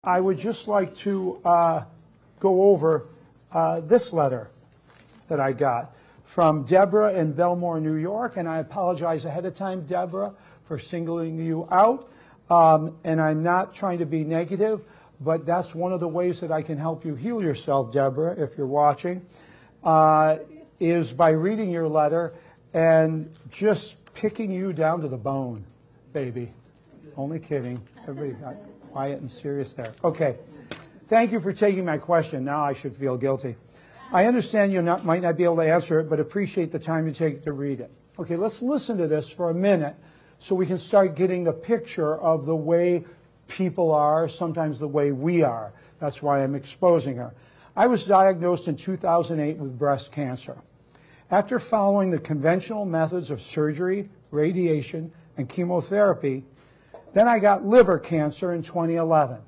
I would just like to go over this letter that I got from Deborah in Belmore, New York. And I apologize ahead of time, Deborah, for singling you out. And I'm not trying to be negative, but that's one of the ways that I can help you heal yourself, Deborah, if you're watching, is by reading your letter and just picking you down to the bone, baby. Only kidding. Everybody got quiet and serious there. Okay. Thank you for taking my question. Now I should feel guilty. I understand you might not be able to answer it, but appreciate the time you take to read it. Okay, let's listen to this for a minute so we can start getting the picture of the way people are, sometimes the way we are. That's why I'm exposing her. I was diagnosed in 2008 with breast cancer. After following the conventional methods of surgery, radiation, and chemotherapy, then I got liver cancer in 2011.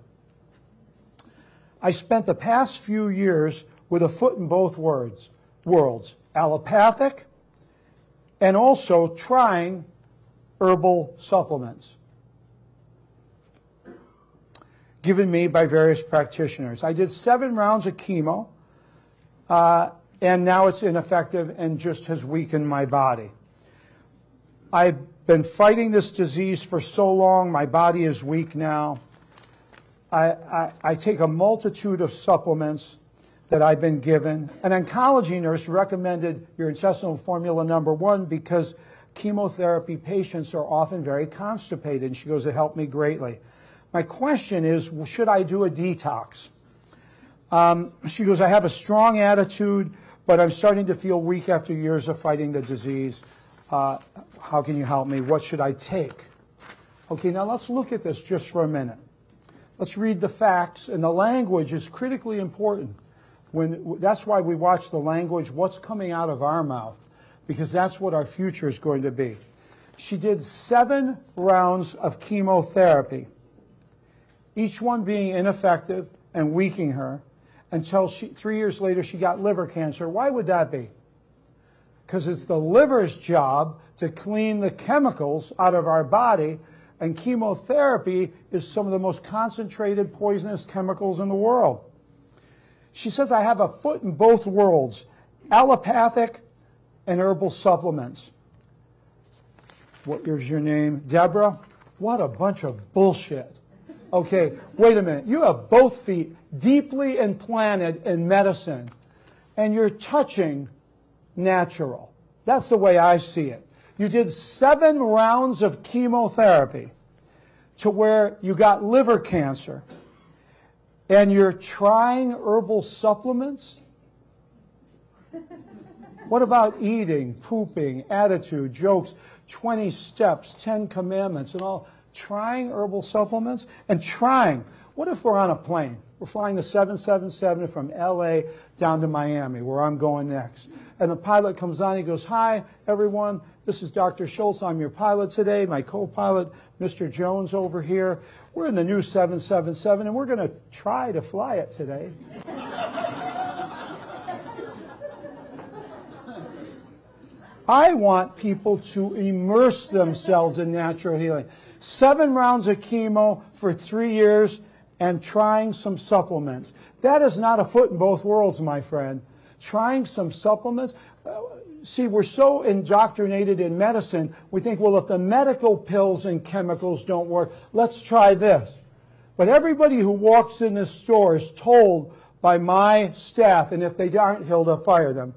I spent the past few years with a foot in both worlds, allopathic and also trying herbal supplements given me by various practitioners. I did 7 rounds of chemo, and now it's ineffective and just has weakened my body. I've been fighting this disease for so long, my body is weak now. I take a multitude of supplements that I've been given. An oncology nurse recommended your intestinal formula #1 because chemotherapy patients are often very constipated. And she goes, it helped me greatly. My question is, should I do a detox? She goes, I have a strong attitude, but I'm starting to feel weak after years of fighting the disease. How can you help me? What should I take? Okay, now let's look at this just for a minute. Let's read the facts, and the language is critically important. That's why we watch the language, what's coming out of our mouth, because that's what our future is going to be. She did 7 rounds of chemotherapy, each one being ineffective and weakening her, until 3 years later she got liver cancer. Why would that be? Because it's the liver's job to clean the chemicals out of our body, and chemotherapy is some of the most concentrated poisonous chemicals in the world. She says, I have a foot in both worlds, allopathic and herbal supplements. What is your name? Deborah? What a bunch of bullshit. Okay, wait a minute. You have both feet deeply implanted in medicine, and you're touching natural. That's the way I see it. You did 7 rounds of chemotherapy to where you got liver cancer, and you're trying herbal supplements? What about eating, pooping, attitude, jokes, 20 steps, 10 commandments, and all? Trying herbal supplements? And trying. What if we're on a plane? We're flying the 777 from L.A. down to Miami, where I'm going next. And the pilot comes on, he goes, hi, everyone. This is Dr. Schulze. I'm your pilot today. My co-pilot, Mr. Jones, over here. We're in the new 777, and we're going to try to fly it today. I want people to immerse themselves in natural healing. 7 rounds of chemo for 3 years and trying some supplements. That is not a foot in both worlds, my friend. Trying some supplements. See, we're so indoctrinated in medicine, we think, well, if the medical pills and chemicals don't work, let's try this. But everybody who walks in this store is told by my staff, and if they aren't, Hilda, fire them,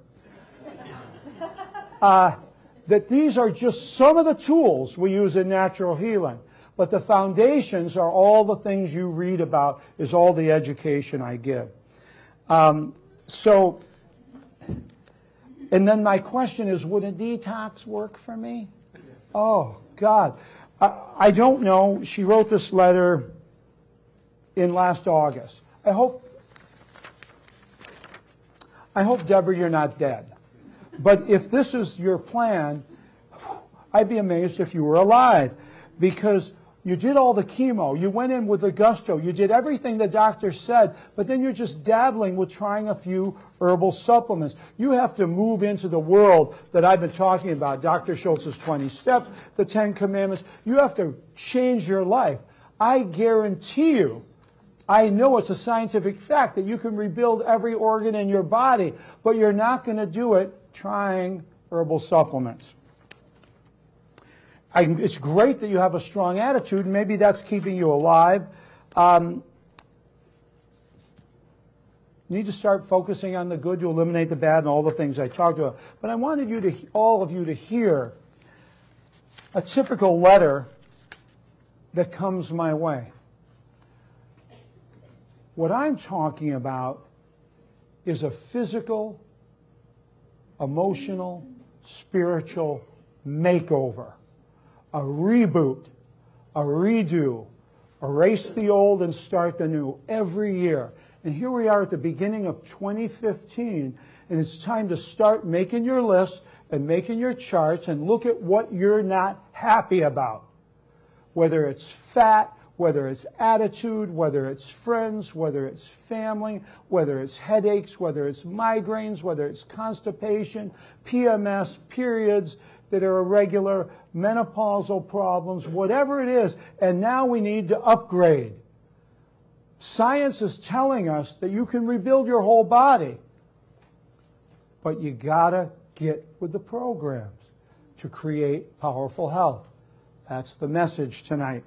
that these are just some of the tools we use in natural healing. But the foundations are all the things you read about, is all the education I give. And then my question is, would a detox work for me? Oh, God. I don't know. She wrote this letter in last August. I hope, Deborah, you're not dead. But if this is your plan, I'd be amazed if you were alive, because you did all the chemo. You went in with the gusto. You did everything the doctor said, but then you're just dabbling with trying a few herbal supplements. You have to move into the world that I've been talking about, Dr. Schulze's 20 steps, the 10 commandments. You have to change your life. I guarantee you, I know it's a scientific fact that you can rebuild every organ in your body, but you're not going to do it trying herbal supplements. It's great that you have a strong attitude, and maybe that's keeping you alive. You need to start focusing on the good to eliminate the bad and all the things I talked about. But I wanted all of you to hear a typical letter that comes my way. What I'm talking about is a physical, emotional, spiritual makeover, a reboot, a redo, erase the old and start the new every year. And here we are at the beginning of 2015, and it's time to start making your list and making your charts and look at what you're not happy about. Whether it's fat, whether it's attitude, whether it's friends, whether it's family, whether it's headaches, whether it's migraines, whether it's constipation, PMS, periods that are irregular, menopausal problems, whatever it is. And now we need to upgrade. Science is telling us that you can rebuild your whole body, but you gotta get with the programs to create powerful health. That's the message tonight.